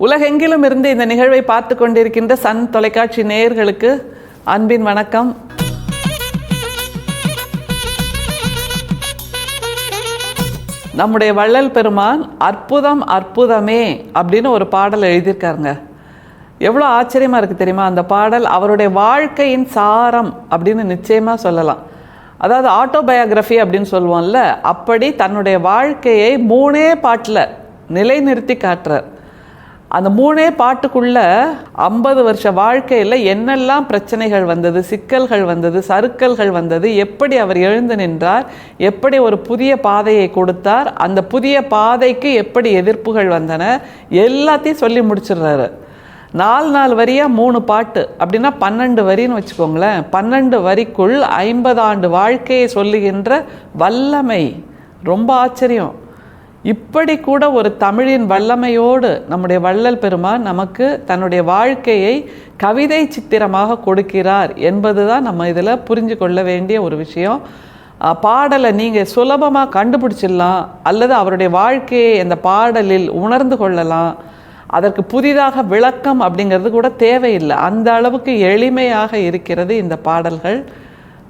உலகெங்கிலும் இருந்து இந்த நிகழ்வை பார்த்து கொண்டிருக்கின்ற சன் தொலைக்காட்சி நேயர்களுக்கு அன்பின் வணக்கம். நம்முடைய வள்ளல் பெருமான் அற்புதம் அற்புதமே அப்படின்னு ஒரு பாடல் எழுதியிருக்காருங்க. எவ்வளோ ஆச்சரியமாக இருக்குது தெரியுமா? அந்த பாடல் அவருடைய வாழ்க்கையின் சாரம் அப்படின்னு நிச்சயமாக சொல்லலாம். அதாவது ஆட்டோபயோகிராஃபி அப்படின்னு சொல்லுவோம்ல, அப்படி தன்னுடைய வாழ்க்கையை 3 பாட்டில் நிலைநிறுத்தி காட்டுறார். அந்த 3 பாட்டுக்குள்ளே 50 வருஷ வாழ்க்கையில் என்னெல்லாம் பிரச்சனைகள் வந்தது, சிக்கல்கள் வந்தது, சறுக்கல்கள் வந்தது, எப்படி அவர் எழுந்து நின்றார், எப்படி ஒரு புதிய பாதையை கொடுத்தார், அந்த புதிய பாதைக்கு எப்படி எதிர்ப்புகள் வந்தன, எல்லாத்தையும் சொல்லி முடிச்சிடுறாரு. 4 வரியாக 3 பாட்டு அப்படின்னா 12 வரின்னு வச்சுக்கோங்களேன். 12 வரிக்குள் 50 ஆண்டு வாழ்க்கையை சொல்லுகின்ற வல்லமை ரொம்ப ஆச்சரியம். இப்படி கூட ஒரு தமிழின் வல்லமையோடு நம்முடைய வள்ளல் பெருமான் நமக்கு தன்னுடைய வாழ்க்கையை கவிதை சித்திரமாக கொடுக்கிறார் என்பது தான் நம்ம இதில் புரிஞ்சு கொள்ள வேண்டிய ஒரு விஷயம். பாடலை நீங்கள் சுலபமாக கண்டுபிடிச்சிடலாம், அல்லது அவருடைய வாழ்க்கையை அந்த பாடலில் உணர்ந்து கொள்ளலாம். அதற்கு புதிதாக விளக்கம் அப்படிங்கிறது கூட தேவையில்லை. அந்த அளவுக்கு எளிமையாக இருக்கிறது இந்த பாடல்கள்.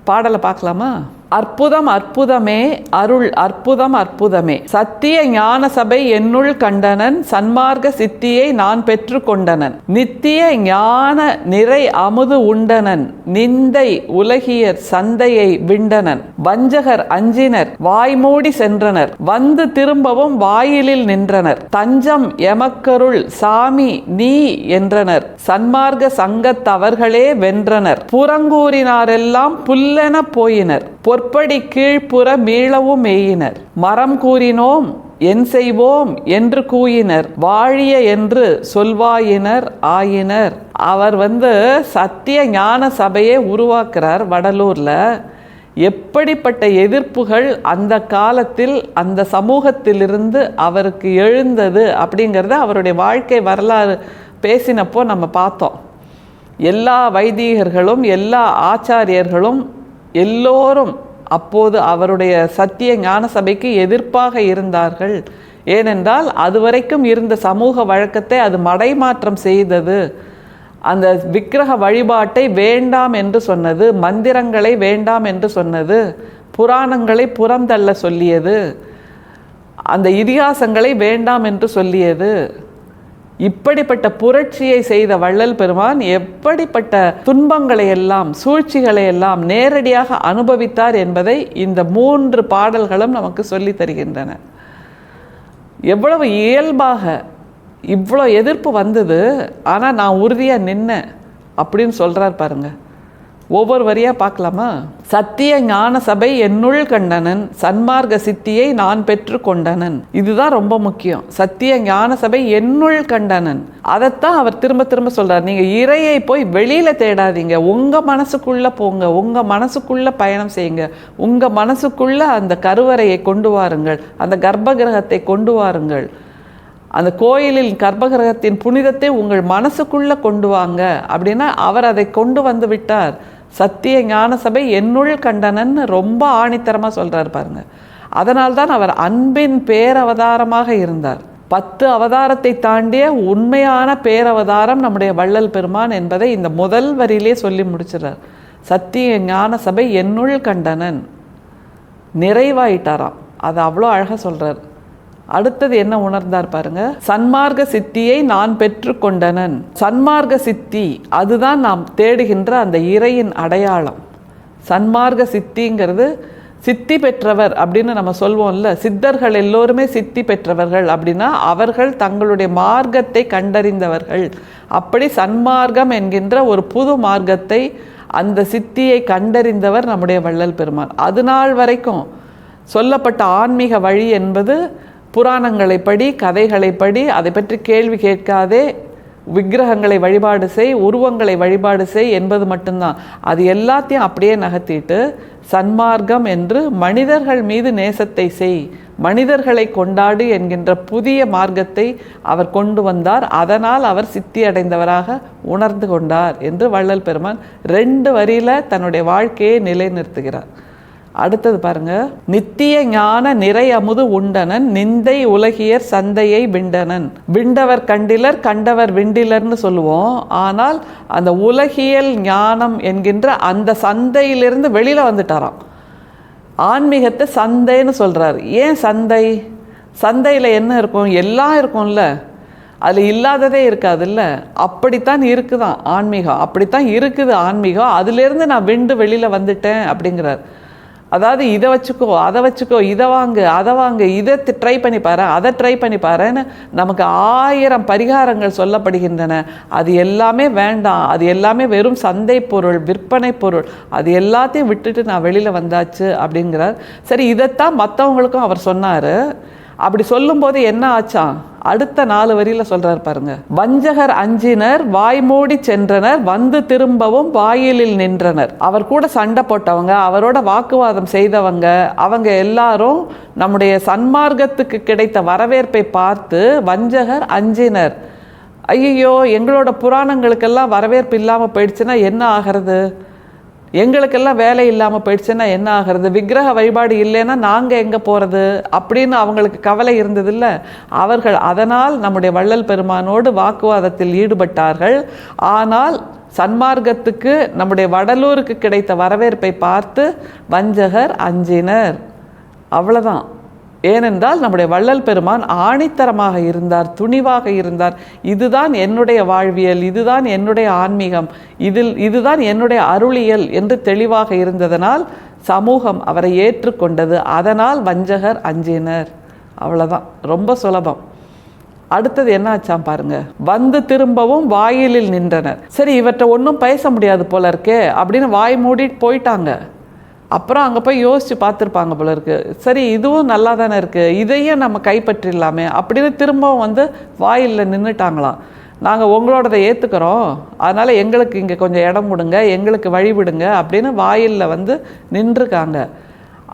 பாடலை பார்க்கலாமா? அற்புதம் அற்புதமே அருள் அற்புதம் அற்புதமே, சத்திய ஞான சபை என்னுள் கண்டனன், சன்மார்க்க சித்தியை நான் பெற்று கொண்டனன், நித்திய ஞான நிறை அமுது உண்டனன், நிந்தை உலகியர் சந்தையை விண்டனன், வஞ்சகர் அஞ்சினர் வாய்மூடி சென்றனர், வந்து திரும்பவும் வாயிலில் நின்றனர், தஞ்சம் எமக்கருள் சாமி நீ என்றனர், சன்மார்க்க சங்கத்தவர்களே வென்றனர், புறங்கூறினாரெல்லாம் புல்லென போயினர், பொற்படி கீழ்ப்புற மீளவும் மேயினர், மரம் கூறினோம் என் செய்வோம் என்று கூயினர், வாழிய என்று சொல்வாயினர் ஆயினர். அவர் சத்திய ஞான சபையை உருவாக்குறார் வடலூர்ல. எப்படிப்பட்ட எதிர்ப்புகள் அந்த காலத்தில் அந்த சமூகத்திலிருந்து அவருக்கு எழுந்தது அப்படிங்கிறத அவருடைய வாழ்க்கை வரலாறு பேசினப்போ நம்ம பார்த்தோம். எல்லா வைதிகர்களும் எல்லா ஆச்சாரியர்களும் எல்லோரும் அப்போது அவருடைய சத்திய ஞான சபைக்கு எதிர்ப்பாக இருந்தார்கள். ஏனென்றால் அதுவரைக்கும் இருந்த சமூக வழக்கத்தை அது மடைமாற்றம் செய்தது. அந்த விக்கிரக வழிபாட்டை வேண்டாம் என்று சொன்னது, மந்திரங்களை வேண்டாம் என்று சொன்னது, புராணங்களை புறந்தள்ள சொல்லியது, அந்த இதிகாசங்களை வேண்டாம் என்று சொல்லியது. இப்படிப்பட்ட புரட்சியை செய்த வள்ளல் பெருமான் எப்படிப்பட்ட துன்பங்களை எல்லாம் சூழ்ச்சிகளை எல்லாம் நேரடியாக அனுபவித்தார் என்பதை இந்த 3 பாடல்களும் நமக்கு சொல்லி தருகின்றன. எவ்வளவு இயல்பாக இவ்வளோ எதிர்ப்பு வந்தது, ஆனால் நான் உறுதியாக நின்னேன் அப்படின்னு சொல்கிறார் பாருங்க. ஒவ்வொரு வரியாக பார்க்கலாமா? சத்திய ஞான சபை என்னுள் கண்டனன், சன்மார்க்க சித்தியை நான் பெற்று கொண்டனன். இதுதான் ரொம்ப முக்கியம். சத்திய ஞான சபை என்னுள் கண்டனன், அதைத்தான் அவர் திரும்ப திரும்ப சொல்றார். நீங்க இறையை போய் வெளியில தேடாதீங்க, உங்க மனசுக்குள்ள போங்க, உங்க மனசுக்குள்ள பயணம் செய்யுங்க, உங்க மனசுக்குள்ள அந்த கருவறையை கொண்டு வாருங்கள், அந்த கர்ப்ப கிரகத்தை கொண்டு வாருங்கள், அந்த கோயிலில் கர்ப்பகிரகத்தின் புனிதத்தை உங்கள் மனசுக்குள்ள கொண்டு வாங்க அப்படின்னா அவர் அதை கொண்டு வந்து விட்டார். சத்திய ஞான சபை என்னுள் கண்டனன் ரொம்ப ஆணித்தரமாக சொல்றார் பாருங்க. அதனால்தான் அவர் அன்பின் பேரவதாரமாக இருந்தார். 10 அவதாரத்தை தாண்டிய உண்மையான பேரவதாரம் நம்முடைய வள்ளல் பெருமான் என்பதை இந்த முதல் வரியிலே சொல்லி முடிச்சிடறார். சத்திய ஞான சபை என்னுள் கண்டனன், நிறைவாயிட்டாராம். அது அவ்வளோ அழகாக சொல்றார். அடுத்தது என்ன உணர்ந்தார் பாருங்க? சன்மார்க்க சித்தியை நான் பெற்று கொண்டனன். சன்மார்க்க சித்தி அதுதான் நாம் தேடுகின்ற அந்த இறையின் அடையாளம். சன்மார்க்க சித்திங்கிறது சித்தி பெற்றவர் அப்படின்னு நம்ம சொல்வோம்ல. சித்தர்கள் எல்லோருமே சித்தி பெற்றவர்கள் அப்படின்னா அவர்கள் தங்களுடைய மார்க்கத்தை கண்டறிந்தவர்கள். அப்படி சன்மார்க்கம் என்கின்ற ஒரு புது மார்க்கத்தை, அந்த சித்தியை கண்டறிந்தவர் நம்முடைய வள்ளல் பெருமான். அது நாள் வரைக்கும் சொல்லப்பட்ட ஆன்மீக வழி என்பது புராணங்களை படி, கதைகளை படி, அதை பற்றி கேள்வி கேட்காதே, விக்கிரகங்களை வழிபாடு செய், உருவங்களை வழிபாடு செய் என்பது மட்டும்தான். அது எல்லாத்தையும் அப்படியே நகர்த்திட்டு சன்மார்க்கம் என்று மனிதர்கள் மீது நேசத்தை செய், மனிதர்களை கொண்டாடு என்கின்ற புதிய மார்க்கத்தை அவர் கொண்டு வந்தார். அதனால் அவர் சித்தி அடைந்தவராக உணர்ந்து கொண்டார் என்று வள்ளல் பெருமான் 2 வரியில் தன்னுடைய வாழ்க்கையை நிலைநிறுத்துகிறார். அடுத்தது பாருங்க, நித்திய ஞான நிறை அமுது உண்டனன் நிந்தை உலகியர் சந்தையை விண்டனன். விண்டவர் கண்டிலர் கண்டவர் விண்டிலர்னு சொல்லுவோம். ஆனால் அந்த உலகியல் ஞானம் என்கின்ற அந்த சந்தையிலிருந்து வெளியில் வந்துட்டாராம். ஆன்மீகத்தை சந்தைன்னு சொல்கிறார். ஏன் சந்தை? சந்தையில் என்ன இருக்கும்? எல்லாம் இருக்கும்ல, அதில் இல்லாததே இருக்காதுல்ல. அப்படித்தான் இருக்குதான் ஆன்மீகம், அப்படித்தான் இருக்குது ஆன்மீகம். அதுலேருந்து நான் விண்டு வெளியில் வந்துட்டேன் அப்படிங்கிறார். அதாவது இதை வச்சுக்கோ, அதை வச்சுக்கோ, இதை வாங்கு, அதை வாங்கு, இதை ட்ரை பண்ணி பாரு, அதை ட்ரை பண்ணி பாருன்னு நமக்கு 1000 பரிகாரங்கள் சொல்லப்படுகின்றன. அது எல்லாமே வேண்டாம், அது எல்லாமே வெறும் சந்தை பொருள், விற்பனை பொருள். அது எல்லாத்தையும் விட்டுட்டு நான் வெளியில் வந்தாச்சு அப்படிங்கிறார். சரி, இதைத்தான் மற்றவங்களுக்கும் அவர் சொன்னார். அப்படி சொல்லும்போது என்ன ஆச்சான்? அடுத்த 4 வரியில் சொல்றார் பாருங்க. வஞ்சகர் அஞ்சினர் வாய்மூடி சென்றனர் வந்து திரும்பவும் வாயிலில் நின்றனர். அவர் கூட சண்டை போட்டவங்க, அவரோட வாக்குவாதம் செய்தவங்க, அவங்க எல்லாரும் நம்முடைய சன்மார்க்கத்துக்கு கிடைத்த வரவேற்பை பார்த்து வஞ்சகர் அஞ்சினர். ஐயோ, எங்களோட புராணங்களுக்கெல்லாம் வரவேற்பு இல்லாமல் போயிடுச்சுன்னா என்ன ஆகிறது? எங்களுக்கெல்லாம் வேலை இல்லாமல் போயிடுச்சுன்னா என்ன ஆகிறது? விக்கிரக வழிபாடு இல்லைன்னா நாங்கள் எங்கே போகிறது அப்படின்னு அவங்களுக்கு கவலை இருந்ததில்ல. அவர்கள் அதனால் நம்முடைய வள்ளல் பெருமானோடு வாக்குவாதத்தில் ஈடுபட்டார்கள். ஆனால் சன்மார்க்கத்துக்கு நம்முடைய வடலூருக்கு கிடைத்த வரவேற்பை பார்த்து வஞ்சகர் அஞ்சினர். அவ்வளோதான். ஏனென்றால் நம்முடைய வள்ளல் பெருமான் ஆணித்தரமாக இருந்தார், துணிவாக இருந்தார். இதுதான் என்னுடைய வாழ்வியல், இதுதான் என்னுடைய ஆன்மீகம், இதுதான் என்னுடைய அருளியல் என்று தெளிவாக இருந்ததனால் சமூகம் அவரை ஏற்றுக்கொண்டது. அதனால் வஞ்சகர் அஞ்சினர். அவ்வளோதான், ரொம்ப சுலபம். அடுத்தது என்ன ஆச்சாம் பாருங்க. வந்து திரும்பவும் வாயிலில் நின்றனர். சரி, இவற்றை ஒன்றும் பேச முடியாது போல இருக்கே அப்படின்னு வாய் மூடிட்டு போயிட்டாங்க. அப்புறம் அங்கே போய் யோசித்து பார்த்துருப்பாங்க போல இருக்கு. சரி, இதுவும் நல்லா தானே இருக்குது, இதையும் நம்ம கைப்பற்றிடலாமே அப்படின்னு திரும்பவும் வந்து வாயிலில் நின்றுட்டாங்களாம். நாங்கள் உங்களோடதை ஏற்றுக்கிறோம், அதனால் எங்களுக்கு இங்கே கொஞ்சம் இடம் கொடுங்க, எங்களுக்கு வழிவிடுங்க அப்படின்னு வாயிலில் வந்து நின்றுருக்காங்க.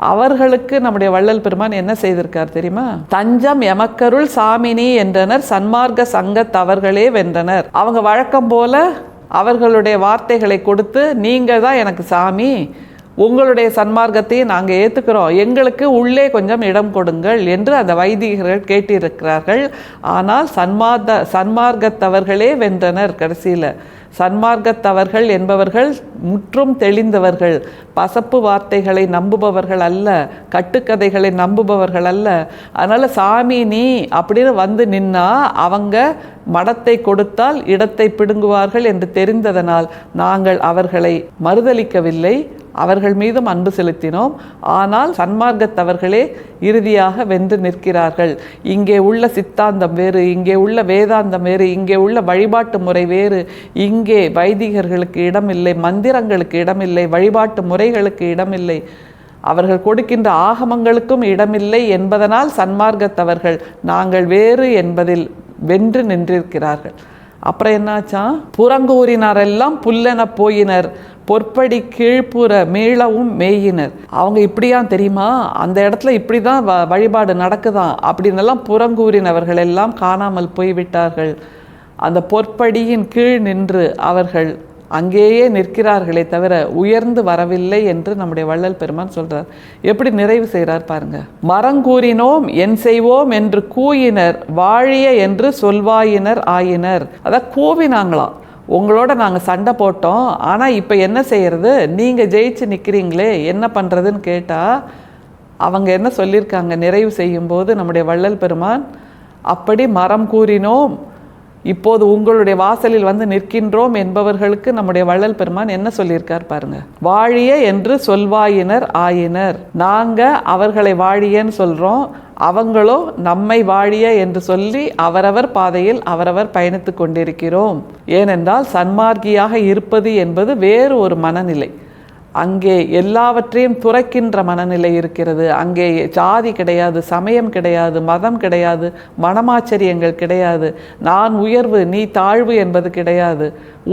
அவர்களுக்கு நம்முடைய வள்ளல் பெருமான் என்ன செய்திருக்கார் தெரியுமா? தஞ்சம் எமக்கருள் சாமினி என்றனர் சன்மார்க்க சங்கத்தவர்களே வென்றனர். அவங்க வழக்கம் போல அவர்களுடைய வார்த்தைகளை கொடுத்து, நீங்கள் தான் எனக்கு சாமி, உங்களுடைய சன்மார்க்கத்தையும் நாங்கள் ஏற்றுக்கிறோம், எங்களுக்கு உள்ளே கொஞ்சம் இடம் கொடுங்கள் என்று அந்த வைதிகர்கள் கேட்டிருக்கிறார்கள். ஆனால் சன்மார்க்கத்தவர்களே வென்றனர். கடைசியில் சன்மார்க்கத்தவர்கள் என்பவர்கள் முற்றும் தெளிந்தவர்கள், பசப்பு வார்த்தைகளை நம்புபவர்கள் அல்ல, கட்டுக்கதைகளை நம்புபவர்கள் அல்ல. அதனால் சாமி நீ அப்படின்னு வந்து நின்னா அவங்க மடத்தை கொடுத்தால் இடத்தை பிடுங்குவார்கள் என்று தெரிந்ததனால் நாங்கள் அவர்களை மறுதலிக்கவில்லை, அவர்கள் மீதும் அன்பு செலுத்தினோம். ஆனால் சன்மார்க்கத்தவர்களே இறுதியாக வென்று நிற்கிறார்கள். இங்கே உள்ள சித்தாந்தம் வேறு, இங்கே உள்ள வேதாந்தம் வேறு, இங்கே உள்ள வழிபாட்டு முறை வேறு. இங்கே வைதிகர்களுக்கு இடமில்லை, மந்திரங்களுக்கு இடமில்லை, வழிபாட்டு முறைகளுக்கு இடமில்லை, அவர்கள் கொடுக்கின்ற ஆகமங்களுக்கும் இடமில்லை என்பதனால் சன்மார்க்கத்தவர்கள் நாங்கள் வேறு என்பதில் வென்று நின்றிருக்கிறார்கள். அப்புறம் என்னாச்சா? புறங்கூறினாரெல்லாம் புல்லென போயினர் பொற்படி கீழ்ப்புற மீளவும் மேயினர். அவங்க இப்படியான் தெரியுமா, அந்த இடத்துல இப்படி தான் வழிபாடு நடக்குதான் அப்படின்னெல்லாம் புறங்கூறினவர்கள் எல்லாம் காணாமல் போய்விட்டார்கள். அந்த பொற்படியின் கீழ் நின்று அவர்கள் அங்கேயே நிற்கிறார்களே தவிர உயர்ந்து வரவில்லை என்று நம்முடைய வள்ளல் பெருமான் சொல்றார். எப்படி நிறைவு செய்கிறார் பாருங்க. மரங்கூறினோம் என் செய்வோம் என்று கூயினர் வாழிய என்று சொல்வாயினர் ஆயினர். அதான் கூவினாங்களாம், உங்களோட நாங்கள் சண்டை போட்டோம், ஆனால் இப்போ என்ன செய்யறது, நீங்கள் ஜெயிச்சு நிற்கிறீங்களே என்ன பண்ணுறதுன்னு கேட்டால் அவங்க என்ன சொல்லியிருக்காங்க நிறைவு செய்யும்போது நம்முடைய வள்ளல் பெருமான், அப்படி மரம் கூறினோம் இப்போது உங்களுடைய வாசலில் வந்து நிற்கின்றோம் என்பவர்களுக்கு நம்முடைய வள்ளல் பெருமான் என்ன சொல்லியிருக்கார் பாருங்க. வாழிய என்று சொல்வாயினர் ஆயினர். நாங்கள் அவர்களை வாழியன்னு சொல்கிறோம், அவங்களோ நம்மை வாழிய என்று சொல்லி அவரவர் பாதையில் அவரவர் பயணித்து கொண்டிருக்கிறோம். ஏனென்றால் சன்மார்க்கியாக இருப்பது என்பது வேறு ஒரு மனநிலை. அங்கே எல்லாவற்றையும் துறக்கின்ற மனநிலை இருக்கிறது. அங்கே ஜாதி கிடையாது, சமயம் கிடையாது, மதம் கிடையாது, மனமாச்சரியங்கள் கிடையாது, நான் உயர்வு நீ தாழ்வு என்பது கிடையாது.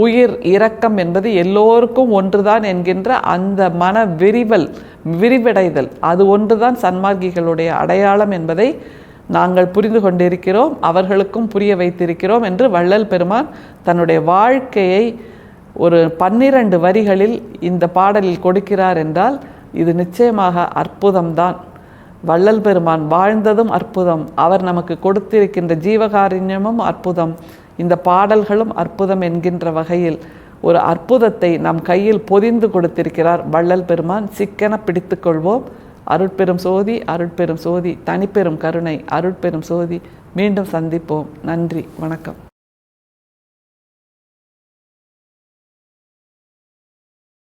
உயிர் இரக்கம் என்பது எல்லோருக்கும் ஒன்றுதான் என்கின்ற அந்த மன விரிவடைதல், அது ஒன்றுதான் சன்மார்க்கிகளுடைய அடையாளம் என்பதை நாங்கள் புரிந்து கொண்டிருக்கிறோம், அவர்களுக்கும் புரிய வைத்திருக்கிறோம் என்று வள்ளல் பெருமான் தன்னுடைய வாழ்க்கையை ஒரு 12 வரிகளில் இந்த பாடலில் கொடுக்கிறார் என்றால் இது நிச்சயமாக அற்புதம்தான். வள்ளல் பெருமான் வாழ்ந்ததும் அற்புதம், அவர் நமக்கு கொடுத்திருக்கின்ற ஜீவகாருண்யமும் அற்புதம், இந்த பாடல்களும் அற்புதம் என்கின்ற வகையில் ஒரு அற்புதத்தை நம் கையில் பொதிந்து கொடுத்திருக்கிறார் வள்ளல் பெருமான். சிக்கென பிடித்து கொள்வோம். அருட்பெரும் சோதி, அருட்பெரும் சோதி, தனிப்பெரும் கருணை, அருட்பெரும் சோதி. மீண்டும் சந்திப்போம். நன்றி, வணக்கம்.